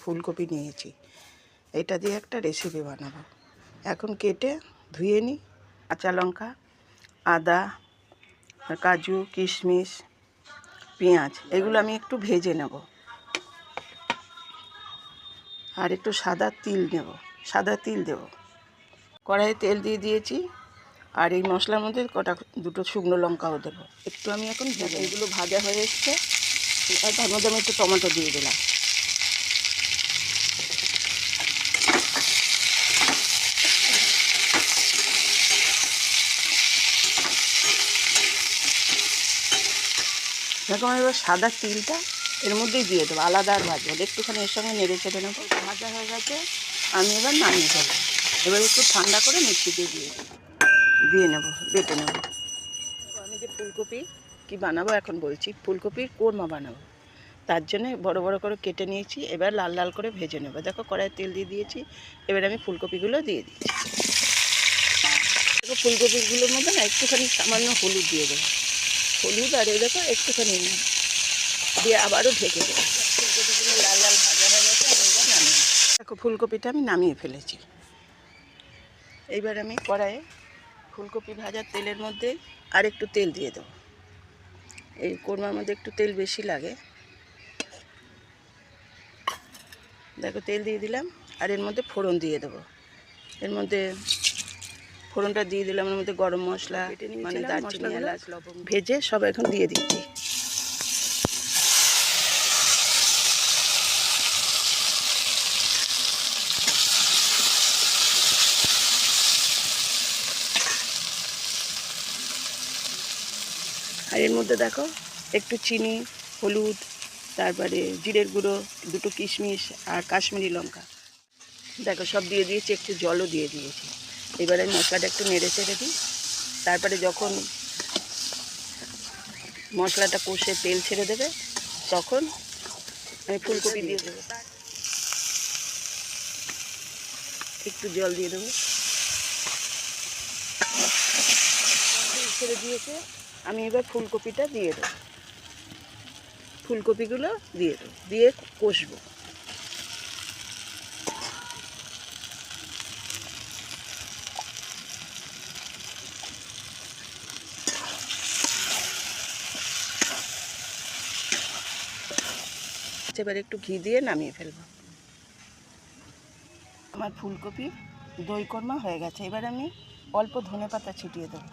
ফুলকপি নিয়েছি, এটা দিয়ে একটা রেসিপি বানাবো। এখন কেটে ধুয়ে নিই। কাঁচা লঙ্কা, আদা, কাজু, কিশমিশ, পেঁয়াজ এগুলো আমি একটু ভেজে নেব। আর একটু সাদা তিল দেব। কড়াইয়ে তেল দিয়ে দিয়েছি। আর এই মশলার মধ্যে দুটো শুকনো লঙ্কাও দেবো। একটু আমি এখন এগুলো ভাজা হয়ে এসছে, আর তার মধ্যে আমি একটু টমেটো দিয়ে দিলাম। দেখো আমি এবার সাদা তিলটা এর মধ্যেই দিয়ে দেবো, আলাদা আর ভাজবো। একটুখানি এর সঙ্গে নেড়ে চেড়ে নেবো। ভাজা হয়ে গেছে, আমি এবার নামিয়ে ফেলবো। এবার একটু ঠান্ডা করে মিক্সিতে দিয়ে নেবো, বেটে নেবো। আমি যে ফুলকপি কি বানাবো এখন বলছি। ফুলকপির কোরমা বানাবো, তার জন্যে বড় বড় করে কেটে নিয়েছি। এবার লাল লাল করে ভেজে নেবো। দেখো কড়াইয়ে তেল দিয়ে দিয়েছি। এবার আমি ফুলকপিগুলো দিয়ে দিচ্ছি। দেখো ফুলকপিগুলোর মধ্যে না একটুখানি সামান্য হলুদ দিয়ে দেবো। হলুদ আর এই দেখো একটুখানি দিয়ে আবারও ঢেকে দেবো। ফুলকপিগুলো লাল লাল ভাজা হয়ে গেছে। আর এবার নামিয়ে দেখো ফুলকপিটা আমি নামিয়ে ফেলেছি। এইবার আমি কড়াইয়ে ফুলকপি ভাজার তেলের মধ্যে আর একটু তেল দিয়ে দেবো। এই কোরমার মধ্যে একটু তেল বেশি লাগে। দেখো তেল দিয়ে দিলাম। আর এর মধ্যে ফোড়ন দিয়ে দেবো। এর মধ্যে ফোড়নটা দিয়ে দিলাম। এর মধ্যে গরম মশলা, মানে দারচিনি, এলাচ, লবঙ্গ ভেজে সব এখন দিয়ে দিচ্ছি। আর এর মধ্যে দেখো একটু চিনি, হলুদ, তারপরে জিরের গুঁড়ো, দুটো কিশমিশ আর কাশ্মীরি লঙ্কা দেখো সব দিয়ে দিয়েছি। একটু জলও দিয়ে দিয়েছি। এবারে মশলাটা একটু নেড়ে চেড়ে দিই। তারপরে যখন মশলাটা কষে তেল ছেড়ে দেবে, তখন আমি ফুলকপি দিয়ে দেবো। একটু জল দিয়ে দেবো। ছেড়ে দিয়েছে, আমি এবার ফুলকপিটা দিয়ে দেবো। ফুলকপিগুলো দিয়ে দেবো, দিয়ে কষবো। এবার একটু ঘি দিয়ে নামিয়ে ফেলবো। আমার ফুলকপি দই কোরমা হয়ে গেছে। এবার আমি অল্প ধনেপাতা ছিটিয়ে দেবো।